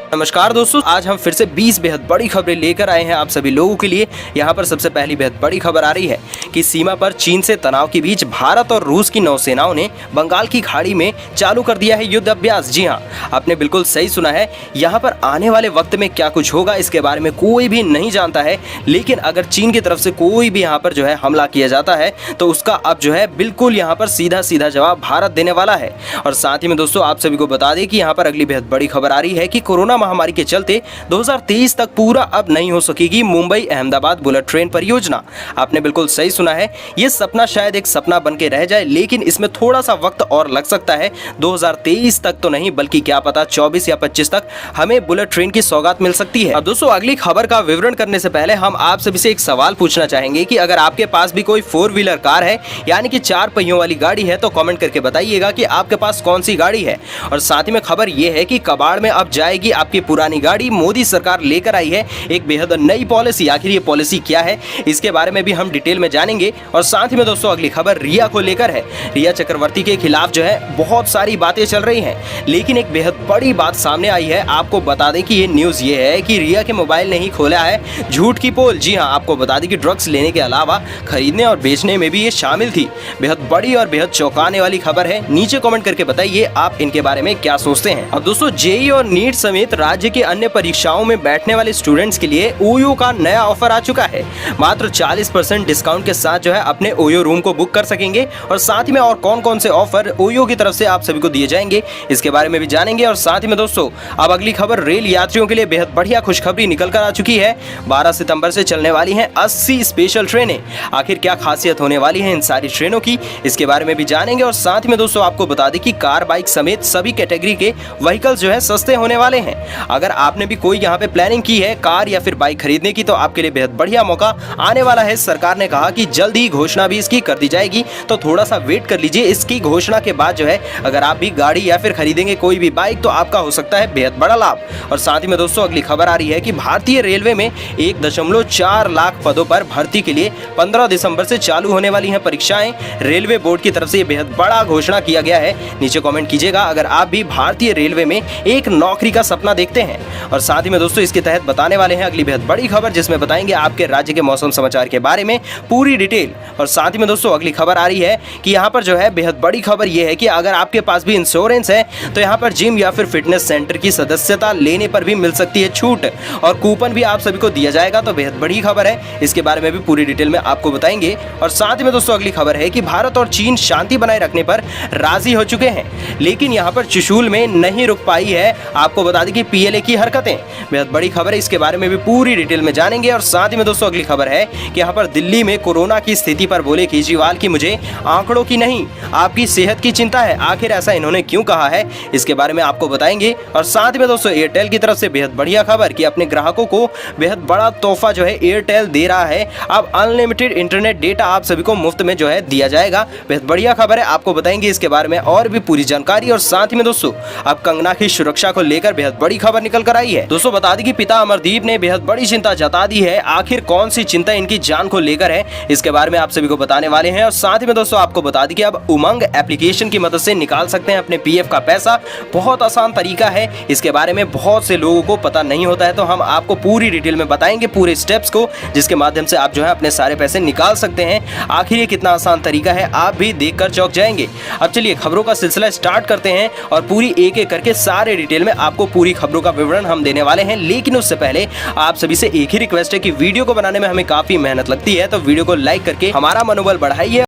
नमस्कार दोस्तों, आज हम फिर से 20 बेहद बड़ी खबरें लेकर आए हैं आप सभी लोगों के लिए। यहाँ पर सबसे पहली बेहद बड़ी खबर आ रही है कि सीमा पर चीन से तनाव के बीच भारत और रूस की नौसेनाओं ने बंगाल की खाड़ी में चालू कर दिया है युद्ध अभ्यास। जी हाँ, आपने बिल्कुल सही सुना है। यहाँ पर आने वाले वक्त में क्या कुछ होगा इसके बारे में कोई भी नहीं जानता है, लेकिन अगर चीन की तरफ से कोई भी यहाँ पर जो है हमला किया जाता है तो उसका अब जो है बिल्कुल यहाँ पर सीधा सीधा जवाब भारत देने वाला है। और साथ ही में दोस्तों आप सभी को बता दें कि यहाँ पर अगली बेहद बड़ी खबर आ रही है कि कोरोना महामारी के चलते 2023 तक पूरा अब नहीं हो सकेगी मुंबई अहमदाबाद बुलेट ट्रेन परियोजना। आपने बिल्कुल सही सुना है, ये सपना शायद एक सपना बन के रह जाए, लेकिन इसमें थोड़ा सा वक्त और लग सकता है। 2023 तक तो नहीं, बल्कि क्या पता 24 या 25 तक हमें बुलेट ट्रेन की सौगात मिल सकती है। अब दोस्तों अगली खबर का विवरण करने से पहले हम आप सभी से एक सवाल पूछना चाहेंगे कि अगर आपके पास भी कोई 4 व्हीलर कार है, यानी कि 4 पहियों वाली गाड़ी है, तो कमेंट करके बताइएगा कि आपके पास कौन सी गाड़ी है। और साथ ही में खबर यह है कि कबाड़ में अब जाएगी आपकी पुरानी गाड़ी। मोदी सरकार लेकर आई है एक बेहद नई पॉलिसी। आखिर ये पॉलिसी क्या है, इसके बारे में भी हम डिटेल में जानेंगे। और साथ ही में दोस्तों अगली खबर रिया को लेकर है। रिया चक्रवर्ती के खिलाफ जो है बहुत सारी बातें चल रही हैं, लेकिन एक बेहद बड़ी बात सामने आई है। आपको बता दें कि ये न्यूज़ ये है कि रिया के मोबाइल ने ही खोला है झूठ की पोल। जी हाँ, आपको बता दें कि ड्रग्स लेने के अलावा खरीदने और बेचने में भी ये शामिल थी। बेहद बड़ी और बेहद चौंकाने वाली खबर है। नीचे कमेंट करके बताइए आप इनके बारे में क्या सोचते हैं। अब दोस्तों जेईई और नीट समेत राज्य के अन्य परीक्षाओं में बैठने वाले स्टूडेंट्स के लिए ओयो का नया ऑफर आ चुका है। मात्र 40% डिस्काउंट के साथ जो है अपने ओयो रूम को बुक कर सकेंगे। और साथ ही में और कौन कौन से ऑफर ओयो की तरफ से आप सभी को दिए जाएंगे इसके बारे में भी जानेंगे। और साथ ही में दोस्तों अब अगली खबर रेल यात्रियों के लिए बेहद बढ़िया खुशखबरी निकल कर आ चुकी है। 12 सितंबर से चलने वाली हैं 80 स्पेशल ट्रेनें। आखिर क्या खासियत होने वाली है इन सारी ट्रेनों की, इसके बारे में भी जानेंगे। और साथ ही में दोस्तों आपको बता दें कि कार बाइक समेत सभी कैटेगरी के व्हीकल्स जो है सस्ते होने वाले हैं। अगर आपने भी कोई यहाँ पे प्लानिंग की है कार या फिर बाइक खरीदने की, तो आपके लिए बेहद बढ़िया मौका आने वाला है। सरकार ने कहा कि जल्द ही घोषणा भी इसकी कर दी जाएगी, तो थोड़ा सा वेट कर लीजिए। इसकी घोषणा के बाद जो है अगर आप भी गाड़ी या फिर खरीदेंगे कोई भी बाइक, तो आपका हो सकता है बेहद बड़ा लाभ। और साथ ही में दोस्तों अगली खबर आ रही है कि भारतीय रेलवे में 1.4 लाख पदों पर भर्ती के लिए 15 दिसंबर से चालू होने वाली हैं परीक्षाएं। रेलवे बोर्ड की तरफ से बेहद बड़ा घोषणा किया गया है। नीचे कमेंट कीजिएगा अगर आप भी भारतीय रेलवे में एक नौकरी का सपना देखते हैं। और साथ ही में दोस्तों इसके तहत बताने वाले हैं अगली बेहद बड़ी खबर, जिसमें बताएंगे आपके राज्य के मौसम समाचार के बारे में पूरी डिटेल। और साथ ही में दोस्तों अगली खबर आ रही है कि यहाँ पर जो है बेहद बड़ी खबर यह है कि अगर आपके पास भी इंश्योरेंस है तो यहाँ पर जिम या फिर फिटनेस सेंटर की सदस्यता लेने पर भी मिल सकती है छूट, और कूपन भी आप सभी को दिया जाएगा। तो बेहद बड़ी खबर है, इसके बारे में भी पूरी डिटेल में आपको बताएंगे। और साथ ही में दोस्तों अगली खबर है कि भारत और चीन शांति बनाए रखने पर राजी हो चुके हैं, लेकिन यहाँ पर चुशूल में नहीं रुक पाई है। आपको बता दें कि पीएलए की हरकतें, बेहद बड़ी खबर है, इसके बारे में भी पूरी डिटेल में जानेंगे। और साथ ही में दोस्तों अगली खबर है कि यहाँ पर दिल्ली में कोरोना की स्थिति पर बोले केजरीवाल की मुझे आंकड़ों की नहीं आपकी सेहत की चिंता है। आखिर ऐसा इन्होंने क्यों कहा है, इसके बारे में आपको बताएंगे। और साथ ही में दोस्तों एयरटेल की तरफ से बेहद बढ़िया खबर कि अपने ग्राहकों को बेहद बड़ा तोहफा जो है एयरटेल दे रहा है। अब अनलिमिटेड इंटरनेट डेटा आप सभी को मुफ्त में जो है दिया जाएगा। बेहद बढ़िया खबर है, आपको बताएंगे इसके बारे में और भी पूरी जानकारी। और साथ ही में दोस्तों अब कंगना की सुरक्षा को लेकर बेहद बड़ी खबर निकल कर आई है। दोस्तों बता दें कि पिता अमरदीप ने बेहद बड़ी चिंता जता दी है। आखिर कौन सी चिंता इनकी जान को लेकर है, इसके बारे में आप सभी को बताने वाले हैं। और साथ ही में दोस्तों आपको बता दें कि अब उमंग एप्लीकेशन की मदद से निकाल सकते हैं अपने पीएफ का पैसा। बहुत आसान तरीका है, इसके बारे में बहुत से लोगों को पता नहीं होता है, तो हम आपको पूरी डिटेल में बताएंगे पूरे स्टेप्स को, जिसके माध्यम से आप जो है अपने सारे पैसे निकाल सकते हैं। आखिर ये कितना आसान तरीका है, आप भी देखकर चौंक जाएंगे। अब चलिए खबरों का सिलसिला स्टार्ट करते हैं और पूरी एक एक करके सारे डिटेल में आपको पूरी खबरों का विवरण हम देने वाले हैं। लेकिन उससे पहले आप सभी से एक ही रिक्वेस्ट है कि वीडियो को बनाने में हमें काफी मेहनत लगती है, तो वीडियो को लाइक करके हमारा मनोबल बढ़ाइए।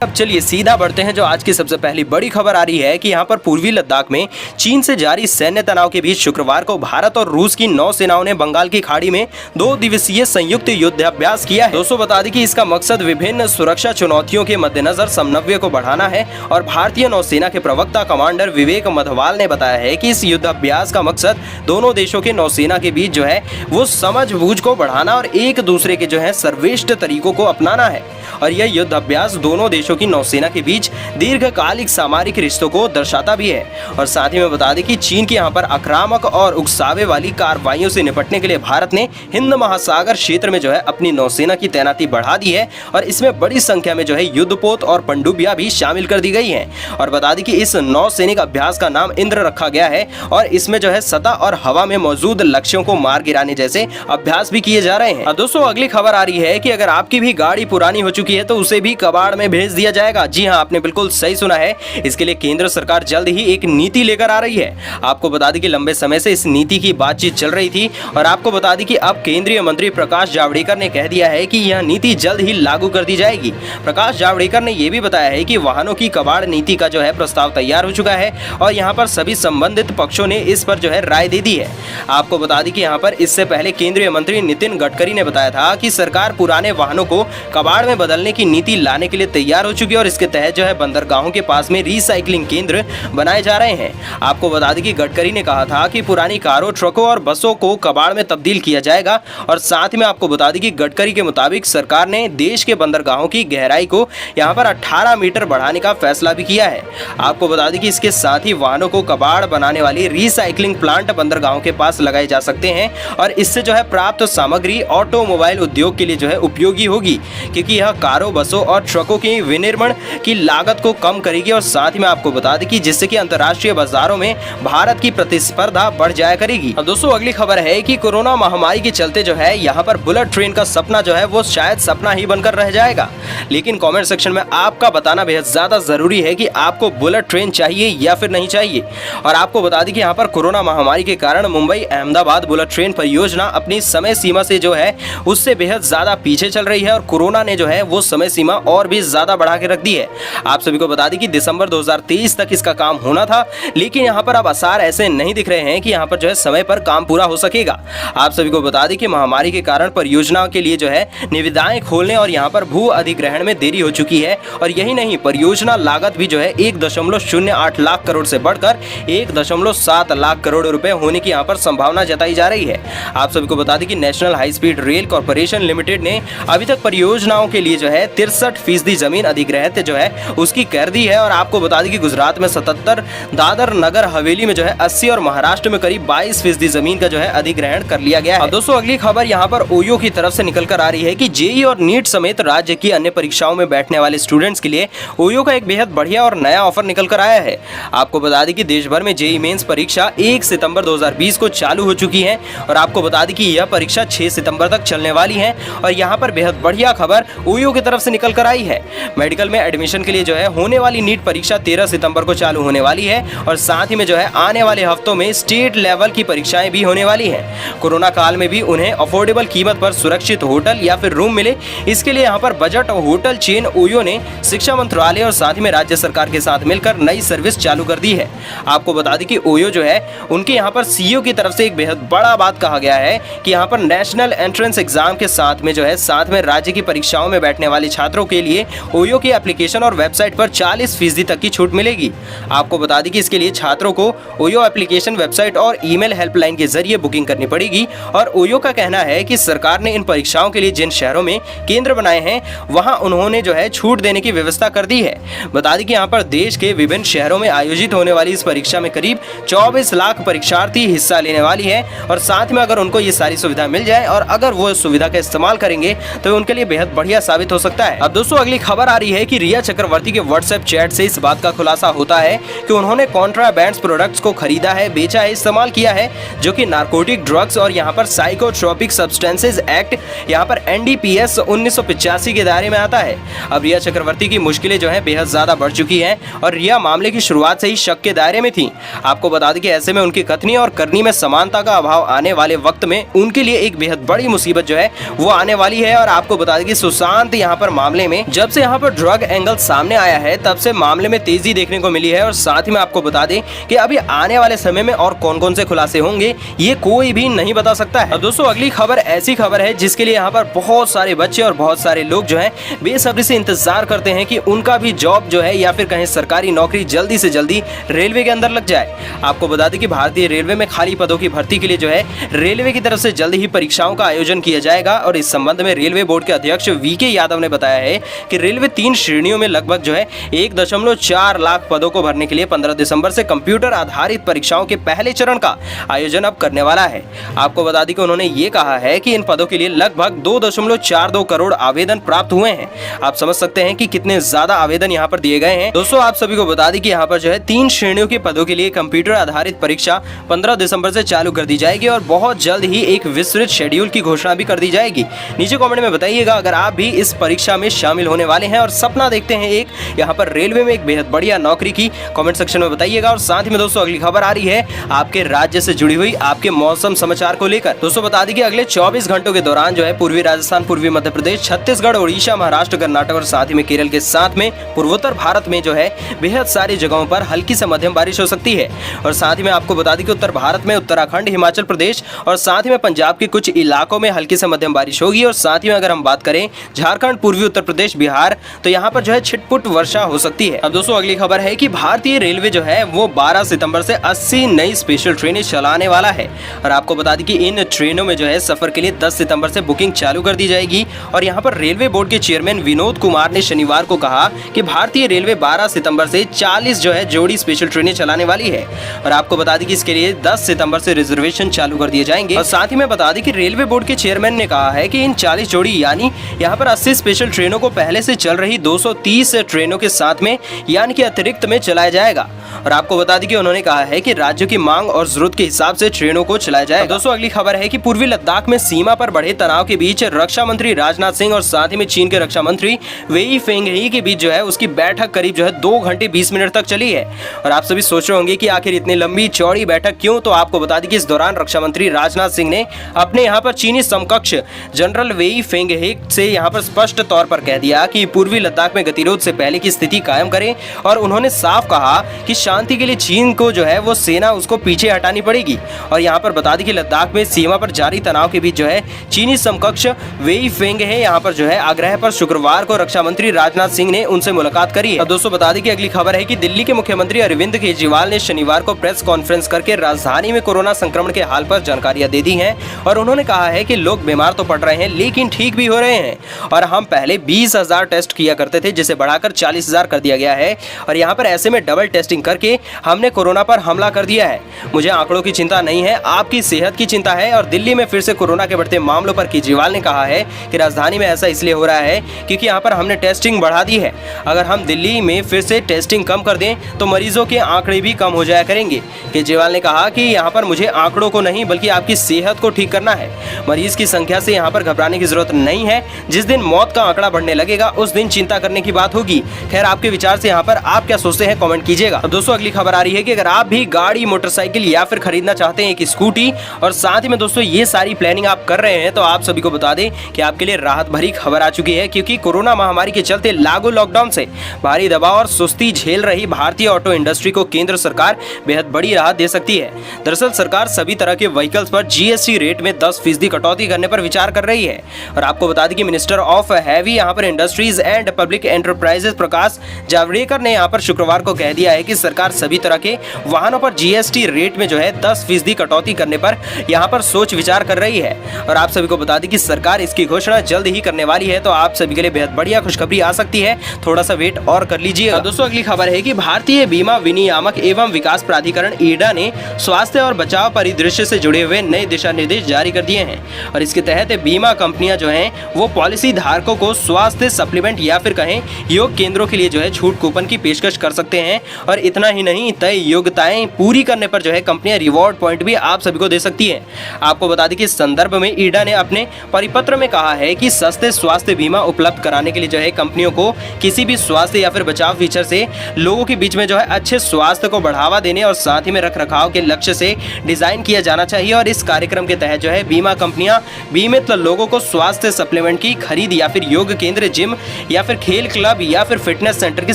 अब चलिए सीधा बढ़ते हैं जो आज की सबसे पहली बड़ी खबर आ रही है कि यहाँ पर पूर्वी लद्दाख में चीन से जारी सैन्य तनाव के बीच शुक्रवार को भारत और रूस की नौसेनाओं ने बंगाल की खाड़ी में 2 दिवसीय संयुक्त युद्धाभ्यास किया है। दोस्तों बता दें कि इसका मकसद विभिन्न सुरक्षा चुनौतियों के मद्देनजर समन्वय को बढ़ाना है। और भारतीय नौसेना के प्रवक्ता कमांडर विवेक मधवाल ने बताया है कि इस युद्धाभ्यास का मकसद दोनों देशों के नौसेना के बीच जो है वो समझबूझ को बढ़ाना और एक दूसरे के जो है सर्वश्रेष्ठ तरीकों को अपनाना है। और यह युद्ध अभ्यास दोनों देशों की नौसेना के बीच दीर्घकालिक सामरिक रिश्तों को दर्शाता भी है। और साथ ही में बता दें कि चीन की यहाँ पर आक्रामक और उकसावे वाली कार्रवाइयों से निपटने के लिए भारत ने हिंद महासागर क्षेत्र में जो है अपनी नौसेना की तैनाती बढ़ा दी है और इसमें बड़ी संख्या में जो है युद्धपोत और पनडुब्बियां भी शामिल कर दी गई हैं। और बता दें कि इस नौसैनिक अभ्यास का नाम इंद्र रखा गया है और इसमें जो है सतह और हवा में मौजूद लक्ष्यों को मार गिराने जैसे अभ्यास भी किए जा रहे हैं। दोस्तों अगली खबर आ रही है कि अगर आपकी भी गाड़ी पुरानी हो चुकी है तो उसे भी कबाड़ में भेज दिया जाएगा। जी हाँ, आपने बिल्कुल सही सुना है। इसके लिए केंद्र सरकार जल्द ही एक नीति लेकर आ रही है। आपको बता दें कि लंबे समय से इस नीति की बातचीत चल रही थी और आपको बता दें कि अब केंद्रीय मंत्री प्रकाश जावड़ेकर ने कह दिया है कि यह नीति जल्द ही लागू कर दी जाएगी। प्रकाश जावड़ेकर ने यह भी बताया है कि वाहनों की कबाड़ नीति का जो है प्रस्ताव तैयार हो चुका है और यहाँ पर सभी संबंधित पक्षों ने इस पर जो है राय दे दी है। आपको बता दें कि यहाँ पर इससे पहले केंद्रीय मंत्री नितिन गडकरी ने बताया था कि सरकार पुराने वाहनों को कबाड़ में बदलने की नीति लाने के लिए तैयार हो चुकी है और इसके तहत जो है बंदरगाहों के पास में रिसाइकलिंग केंद्र बनाए जा रहे हैं। आपको बता दें कि गडकरी ने कहा था कि पुरानी कारों, ट्रकों और बसों को कबाड़ में तब्दील किया जाएगा। और साथ में आपको बता दें कि गडकरी के मुताबिक सरकार ने देश के बंदरगाहों की गहराई को यहाँ पर 18 मीटर बढ़ाने का फैसला भी किया है। आपको बता दें कि इसके साथ ही वाहनों को कबाड़ बनाने वाली रिसाइकलिंग प्लांट बंदरगाहों के पास लगाए जा सकते हैं और इससे जो है प्राप्त सामग्री ऑटोमोबाइल उद्योग के लिए जो है उपयोगी होगी, क्योंकि यह कारों, बसों और ट्रकों के विनिर्माण की लागत को कम करेगी। और साथ ही में आपको बता दें कि जिससे कि अंतर्राष्ट्रीय बाजारों में भारत की प्रतिस्पर्धा बढ़ जाया करेगी। अब दोस्तों अगली खबर है कि कोरोना महामारी के चलते जो है यहाँ पर बुलेट ट्रेन का सपना जो है वो शायद सपना ही बनकर रह जाएगा। लेकिन कमेंट सेक्शन में आपका बताना बेहद ज्यादा जरूरी है कि आपको बुलेट ट्रेन चाहिए या फिर नहीं चाहिए। और आपको बता दें कि यहाँ पर कोरोना महामारी के कारण मुंबई अहमदाबाद बुलेट ट्रेन परियोजना अपनी समय सीमा से जो है उससे बेहद ज्यादा पीछे चल रही है और कोरोना ने जो है वो समय सीमा और भी ज्यादा बढ़ा के रख दी है। आप सभी को बता दें कि दिसंबर 2023 तक इसका काम होना था, लेकिन यहाँ पर अब आसार ऐसे नहीं दिख रहे हैं कि यहाँ पर जो है समय पर काम पूरा हो सकेगा। आप सभी को बता दें कि महामारी के कारण परियोजना के लिए जो है निविदाएं खोलने और यहाँ पर भू अधिग्रहण में देरी हो चुकी है। और यही नहीं, परियोजना लागत भी जो है 1.08 लाख करोड़ से बढ़कर 1.7 लाख करोड़ रुपए होने की यहाँ पर संभावना जताई जा रही है। आप सभी को बता दें कि national high speed rail corporation limited ने अभी तक परियोजनाओं के लिए जो है 63% जमीन अधिग्रहित जो है उसकी कर दी है। और आपको बता दें कि गुजरात में 77, दादर नगर हवेली में जो है 80 और महाराष्ट्र में करीब 22% जमीन का जो है अधिग्रहण कर लिया गया है। दोस्तों अगली खबर यहाँ पर ओयो की तरफ से निकल कर आ रही है कि जेई और नीट समेत राज्य की अन्य परीक्षाओं में बैठने वाले स्टूडेंट्स के लिए ओयो का एक बेहद बढ़िया और नया ऑफर निकल कर आया है। आपको बता दें कि देश भर में जेई मेंस परीक्षा 1 सितंबर 2020 को चालू हो चुकी है और आपको बता दें कि यह परीक्षा 6 सितंबर तक चलने वाली है। और यहाँ पर बेहद बढ़िया खबर ओयो की तरफ से निकल कर आई है। मेडिकल में एडमिशन के लिए जो है होने वाली नीट परीक्षा 13 सितंबर को चालू होने वाली है और साथ ही में जो है आने वाले हफ्तों में स्टेट लेवल की परीक्षाएं भी होने वाली हैं। कोरोना काल में भी उन्हें अफोर्डेबल कीमत पर सुरक्षित होटल या फिर रूम मिले, इसके लिए यहाँ पर बजट और होटल चेन ओयो ने शिक्षा मंत्रालय और साथ ही में राज्य सरकार के साथ मिलकर नई सर्विस चालू कर दी है। आपको बता दें कि ओयो जो है उनके यहाँ पर सीईओ की तरफ से एक बेहद बड़ा बात कहा गया है कि यहाँ पर नेशनल एंट्रेंस एग्जाम के साथ में जो है साथ में राज्य की परीक्षाओं में बैठने वाले छात्रों के लिए ओयो की एप्लीकेशन और वेबसाइट पर 40% तक की छूट मिलेगी। आपको बता दें कि इसके लिए छात्रों को ओयो एप्लीकेशन, वेबसाइट और ईमेल हेल्पलाइन के जरिए बुकिंग करनी पड़ेगी। और ओयो का कहना है कि सरकार ने इन परीक्षाओं के लिए जिन शहरों में केंद्र बनाए हैं वहां उन्होंने जो है छूट देने की व्यवस्था कर दी है। बता दें कि यहाँ पर देश के विभिन्न शहरों में आयोजित होने वाली इस परीक्षा में करीब 24 लाख परीक्षार्थी हिस्सा लेने वाली है और साथ में अगर उनको ये सारी सुविधा मिल जाए और अगर वो सुविधा का इस्तेमाल करेंगे तो उनके लिए बेहद बढ़िया साबित हो सकता है। अब दोस्तों अगली खबर आ रही है कि रिया चक्रवर्ती के व्हाट्सएप चैट से इस बात का खुलासा होता है कि उन्होंने कॉन्ट्राबैंड प्रोडक्ट्स को खरीदा है, बेचा है, इस्तेमाल किया है, जो कि नारकोटिक ड्रग्स और यहाँ पर साइकोट्रोपिक सब्सटेंसेज एक्ट यहाँ पर NDPS 1985 के दायरे में आता है। अब रिया चक्रवर्ती की मुश्किलें जो है बेहद ज्यादा बढ़ चुकी हैं और रिया मामले की शुरुआत से ही शक के दायरे में थी। आपको बता दें कि ऐसे में उनकी कथनी और करनी में समानता का अभाव आने वाले वक्त में उनके लिए एक बेहद बड़ी मुसीबत जो है वो आने वाली है। और आपको बता दें कि सुशांत यहाँ पर मामले में जब से यहाँ पर ड्रग एंगल सामने आया है तब से मामले में तेजी देखने को मिली है। और साथ ही में आपको बता दें कि अभी आने वाले समय में और कौन कौन से खुलासे होंगे ये कोई भी नहीं बता सकता है। अब दोस्तों अगली खबर ऐसी खबर है जिसके लिए यहाँ पर बहुत सारे बच्चे और बहुत सारे लोग जो है बेसब्री से इंतजार करते हैं कि उनका भी जॉब जो है या फिर कहीं सरकारी नौकरी जल्दी से जल्दी रेलवे के अंदर लग जाए। आपको बता दें कि भारतीय रेलवे में खाली पदों की भर्ती के लिए जो है रेलवे की तरफ से जल्द ही परीक्षाओं का आयोजन किया जाएगा। और इस संबंध में रेलवे बोर्ड के अध्यक्ष VK यादव ने बताया है कि रेलवे 3 श्रेणियों में लगभग जो है 1.4 लाख पदों को भरने के लिए 15 दिसंबर से कंप्यूटर आधारित परीक्षाओं के पहले चरण का आयोजन अब करने वाला है। आपको बता दें कि उन्होंने ये कहा है कि इन पदों के लिए लगभग 2.42 करोड़ आवेदन प्राप्त हुए हैं। आप समझ सकते हैं कि कितने ज्यादा आवेदन यहाँ पर दिए गए हैं। दोस्तों, आप सभी को बता दें कि यहाँ पर जो है 3 श्रेणियों के पदों के लिए कंप्यूटर आधारित परीक्षा 15 दिसंबर से चालू कर दी जाएगी और बहुत जल्द ही एक विस्तृत शेड्यूल की घोषणा भी कर दी जाएगी। नीचे कमेंट में बताइएगा अगर आप भी इस परीक्षा में शामिल होने वाले हैं और सपना देखते हैं एक यहाँ पर रेलवे में एक बेहद बढ़िया नौकरी की। कमेंट सेक्शन में बताइएगा। और साथ ही में दोस्तों अगली खबर आ रही है आपके राज्य से जुड़ी हुई आपके मौसम समाचार को लेकर। दोस्तों बता दें कि अगले 24 घंटों के दौरान जो है पूर्वी राजस्थान, पूर्वी मध्य प्रदेश, छत्तीसगढ़, उड़ीसा, महाराष्ट्र, कर्नाटक और साथ ही में केरल के साथ में पूर्वोत्तर भारत में जो है बेहद सारी जगहों पर हल्की से मध्यम बारिश हो सकती है। और साथ ही में आपको बता दें कि उत्तर भारत में उत्तराखंड, हिमाचल प्रदेश और साथ ही में पंजाब के कुछ इलाकों में हल्की से मध्यम बारिश होगी। और साथ ही में अगर हम बात करें झारखंड, पूर्वी उत्तर प्रदेश, बिहार, तो यहाँ पर जो है छिटपुट वर्षा हो सकती है। अब दोस्तों अगली खबर है कि भारतीय रेलवे जो है वो 12 सितंबर से 80 नई स्पेशल ट्रेनें चलाने वाला है। और आपको बता दें कि इन ट्रेनों में जो है सफर के लिए 10 सितंबर से बुकिंग चालू कर दी जाएगी। और यहाँ पर रेलवे बोर्ड के चेयरमैन विनोद कुमार ने शनिवार को कहा कि भारतीय रेलवे 12 सितंबर से 40 जो है जोड़ी स्पेशल ट्रेनें चलाने वाली है। और आपको बता दें कि इसके लिए 10 सितंबर से रिजर्वेशन चालू कर दिए जाएंगे। और साथ ही में बता दें कि रेलवे बोर्ड के चेयरमैन ने कहा है कि इन 40 जोड़ी यानी यहाँ पर 80 स्पेशल ट्रेनों को पहले से चल रही 230 ट्रेनों के साथ में यानी कि अतिरिक्त में चलाया जाएगा। और आपको बता दें कि उन्होंने कहा है कि राज्यों की मांग और जरूरत के हिसाब से ट्रेनों को चलाया जाएगा। दोस्तों अगली खबर है कि पूर्वी लद्दाख में सीमा पर बढ़े तनाव के बीच रक्षा मंत्री राजनाथ सिंह और साथ ही में चीन के रक्षा मंत्री वेई फेंगही के बीच जो है उसकी बैठक करीब जो है 2 घंटे 20 मिनट तक चली है। और आप सभी सोच रहे होंगे कि आखिर इतनी लंबी चौड़ी बैठक क्यों, तो आपको बता दें कि इस दौरान रक्षा मंत्री राजनाथ सिंह ने अपने यहाँ पर चीनी समकक्ष जनरल वेई फेंगही से यहाँ पर स्पष्ट तौर पर कह दिया कि पूर्वी लद्दाख में गतिरोध से पहले की स्थिति कायम करें। और उन्होंने साफ कहा कि शांति के लिए चीन को जो है वो सेना उसको पीछे हटानी पड़ेगी। और यहाँ पर बता दें कि लद्दाख में सीमा पर जारी तनाव के बीच जो है चीनी समकक्ष वेई फेंगहे यहाँ पर जो है आग्रह पर शुक्रवार को रक्षा मंत्री राजनाथ सिंह ने उनसे मुलाकात करी है। अब दोस्तों बता दें कि अगली खबर है कि दिल्ली के मुख्यमंत्री अरविंद केजरीवाल ने शनिवार को प्रेस कॉन्फ्रेंस करके राजधानी में कोरोना संक्रमण के हाल पर जानकारियां दे दी हैं। और उन्होंने कहा है कि लोग बीमार तो पड़ रहे हैं लेकिन ठीक भी हो रहे हैं। और हम पहले 20,000 टेस्ट किया करते थे जिसे बढ़ाकर 40,000 कर दिया गया है। और यहाँ पर ऐसे में डबल टेस्टिंग करके हमने कोरोना पर हमला कर दिया है। मुझे आंकड़ों की चिंता नहीं है, आपकी सेहत की चिंता है। और दिल्ली में फिर से कोरोना के बढ़ते मामलों पर केजरीवाल ने कहा है कि राजधानी में ऐसा इसलिए हो रहा है क्योंकि यहाँ पर हमने टेस्टिंग बढ़ा दी है। अगर हम दिल्ली में फिर से टेस्टिंग कम कर दें तो मरीजों के आंकड़े भी कम हो जाया करेंगे। केजरीवाल ने कहा कि यहाँ पर मुझे आंकड़ों को नहीं बल्कि आपकी सेहत को ठीक करना है। मरीज की संख्या से यहाँ पर घबराने की जरूरत नहीं है। जिस दिन मौत का आंकड़ा बढ़ने लगेगा उस दिन चिंता करने की बात होगी। खैर आपके विचार से यहाँ पर आप क्या सोचते हैं कमेंट कीजिएगा। दोस्तों अगली खबर आ रही है कि अगर आप भी गाड़ी, मोटरसाइकिल या फिर खरीदना चाहते हैं एक स्कूटी और साथ ही में दोस्तों ये सारी प्लानिंग आप कर रहे हैं तो आप सभी को बता दें कि आपके लिए राहत भरी खबर आ चुकी है। क्योंकि कोरोना महामारी के चलते लागू लॉकडाउन से भारी दबाव और सुस्ती झेल रही भारतीय ऑटो इंडस्ट्री को केंद्र सरकार बेहद बड़ी राहत दे सकती है। दरअसल सरकार सभी तरह के व्हीकल्स पर जीएसटी रेट में 10% कटौती करने पर विचार कर रही है। और आपको बता दें कि मिनिस्टर ऑफ हैवी यहाँ पर industries and public enterprises Prakash Javadekar ने यहाँ पर शुक्रवार को कह दिया है कि सरकार सभी तरह के वाहनों पर जीएसटी रेट में जो है 10% कटौती करने पर यहाँ पर सोच विचार कर रही है। और आप सभी को बता दें कि सरकार इसकी घोषणा जल्द ही करने वाली है। तो आप सभी के लिए बेहद बढ़िया खुशखबरी आ सकती है, थोड़ा सा वेट और कर लीजिए। दोस्तों अगली खबर है कि भारतीय बीमा विनियामक एवं विकास प्राधिकरण ईडा ने स्वास्थ्य और बचाव परिदृश्य से जुड़े हुए नए दिशा निर्देश जारी कर दिए हैं। और इसके तहत बीमा कंपनियां जो हैं वो पॉलिसी धारकों को स्वास्थ्य सप्लीमेंट या फिर कहें योग केंद्रों के लिए जो है छूट कूपन की पेशकश कर सकते हैं। और इतना ही नहीं, तय योग्यताएं पूरी करने पर जो है कंपनियां रिवॉर्ड पॉइंट भी आप सभी को दे सकती है। आपको बता दें कि इस संदर्भ में ईडा ने अपने परिपत्र में कहा है कि सस्ते स्वास्थ्य बीमा उपलब्ध कराने के लिए जो है कंपनियों को किसी भी स्वास्थ्य या फिर बचाव फीचर से लोगों के बीच में जो है अच्छे स्वास्थ्य को बढ़ावा देने और साथ ही में रख रखाव के लक्ष्य से डिजाइन किया जाना चाहिए। और इस कार्यक्रम के तहत जो है बीमा कंपनियां बीमित लोगों को स्वास्थ्य सप्लीमेंट की खरीद या फिर योग केंद्र, जिम या फिर खेल क्लब या फिर फिटनेस सेंटर की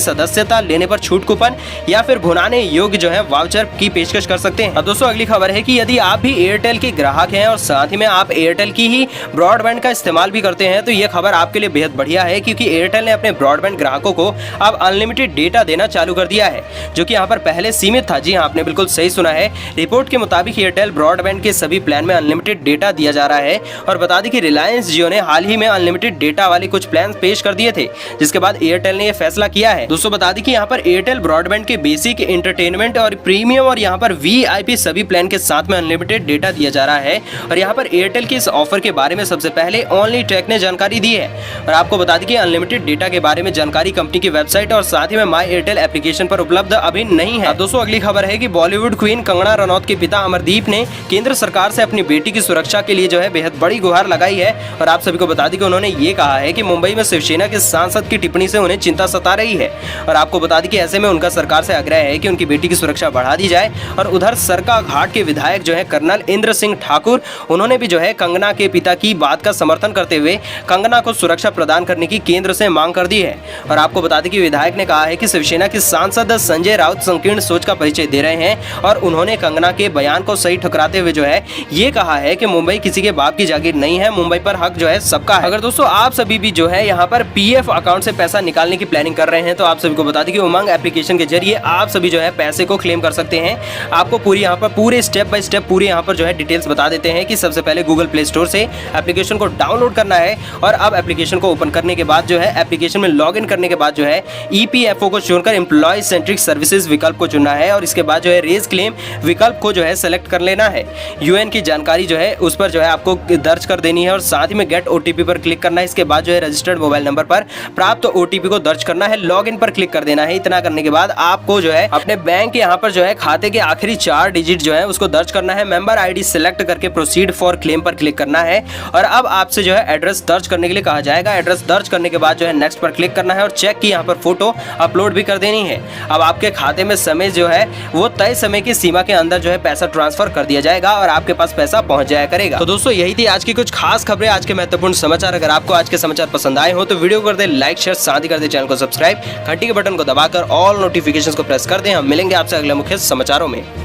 सदस्यता लेने पर छूट कूपन या फिर फिर भुनाने योग्य जो है वाउचर की पेशकश कर सकते हैं। अब दोस्तों अगली खबर है कि यदि आप भी एयरटेल के ग्राहक हैं और साथ ही में आप एयरटेल की ही ब्रॉडबैंड का इस्तेमाल भी करते हैं तो ये खबर आपके लिए बेहद बढ़िया है, क्योंकि एयरटेल ने अपने ब्रॉडबैंड ग्राहकों को अब अनलिमिटेड डेटा देना चालू कर दिया है, जो कि यहाँ पर पहले सीमित था। जी हाँ, आपने बिल्कुल सही सुना है। रिपोर्ट के मुताबिक एयरटेल ब्रॉडबैंड के सभी प्लान में अनलिमिटेड डेटा दिया जा रहा है। और बता दें कि रिलायंस जियो ने हाल ही में अनलिमिटेड डेटा वाले कुछ प्लान पेश कर दिए थे, जिसके बाद एयरटेल ने यह फैसला किया है। दोस्तों बता दें कि यहाँ पर एयरटेल ब्रॉडबैंड के बेसिक, एंटरटेनमेंट और प्रीमियम और यहाँ पर वीआईपी सभी प्लान के साथ में अनलिमिटेड डेटा दिया जा रहा है। और यहाँ पर एयरटेल के इस ऑफर के बारे में सबसे पहले ओनली टेक ने जानकारी दी है। और आपको बता दें कि अनलिमिटेड डेटा के बारे में जानकारी कंपनी की वेबसाइट और साथ ही में माई एयरटेल एप्लीकेशन पर उपलब्ध अभी नहीं है। दोस्तों अगली खबर है कि बॉलीवुड क्वीन कंगना रनौत के पिता अमरदीप ने केंद्र सरकार से अपनी बेटी की सुरक्षा के लिए जो है बेहद बड़ी गुहार लगाई है। और आप सभी को बता दें कि उन्होंने ये कहा है कि मुंबई में शिवसेना के सांसद की टिप्पणी से उन्हें चिंता सता रही है। और आपको बता दें कि ऐसे में उनका सरकार से आग्रह है कि उनकी बेटी की सुरक्षा बढ़ा दी जाए। और उधर सरका घाट के विधायक जो है कर्नल इंद्र सिंह ठाकुर, उन्होंने भी जो है कंगना के पिता की बात का समर्थन करते हुए कंगना को सुरक्षा प्रदान करने की केंद्र से मांग कर दी है। और आपको बता दें कि विधायक ने कहा है कि शिवसेना के सांसद संजय राउत संकीर्ण सोच का परिचय दे रहे हैं और उन्होंने कंगना के बयान को सही ठुकराते हुए जो है ये कहा है कि मुंबई किसी के बाप की जागीर नहीं है, मुंबई पर हक जो है सबका है। अगर दोस्तों आप सभी भी जो है यहाँ पर पीएफ अकाउंट से पैसा निकालने की प्लानिंग कर रहे हैं तो आप सभी को बता दें कि उमंग एप्लीकेशन के जरिए आप सभी जो है पैसे को क्लेम कर सकते हैं। आपको पूरी यहाँ पर पूरे स्टेप बाय स्टेप पूरे यहाँ पर जो है डिटेल्स बता देते हैं कि सबसे पहले गूगल प्ले स्टोर से एप्लीकेशन को डाउनलोड करना है। और अब एप्लीकेशन को ओपन करने के बाद जो है एप्लीकेशन में लॉगिन करने के बाद जो है ईपीएफओ को चुनकर एम्प्लॉय सेंट्रिक सर्विसेज विकल्प को चुनना है। और इसके बाद जो है रेज क्लेम विकल्प को जो है सेलेक्ट कर लेना है। यूएन की जानकारी जो है उस पर जो है आपको दर्ज कर देनी है और साथ ही में गेट ओटीपी पर क्लिक करना है। इसके बाद जो है रजिस्टर्ड मोबाइल नंबर पर प्राप्त ओटीपी को दर्ज करना है, लॉगिन पर क्लिक कर देना है। इतना करने के बाद आपको जो है अपने बैंक यहाँ पर जो है खाते के आखिरी 4 डिजिट जो है उसको दर्ज करना है। मेंबर आईडी सिलेक्ट करके प्रोसीड फॉर क्लेम पर क्लिक करना है। और अब आपसे जो है एड्रेस दर्ज करने के लिए कहा जाएगा। एड्रेस दर्ज करने के बाद जो है नेक्स्ट पर क्लिक करना है और चेक की यहाँ पर फोटो अपलोड भी कर देनी है। अब आपके खाते में समय जो है वो तय समय की सीमा के अंदर जो है पैसा ट्रांसफर कर दिया जाएगा और आपके पास पैसा पहुंच जाया करेगा। तो दोस्तों यही थी आज की कुछ खास खबरें, आज के महत्वपूर्ण समाचार। अगर आपको आज के समाचार पसंद आए हो तो वीडियो कर दे लाइक, शेयर, साथ ही कर दे चैनल को सब्सक्राइब, घंटी के बटन को दबाकर ऑल नोटिफिकेशंस को प्रेस कर दें। हम मिलेंगे आपसे अगले मुख्य समाचारों में।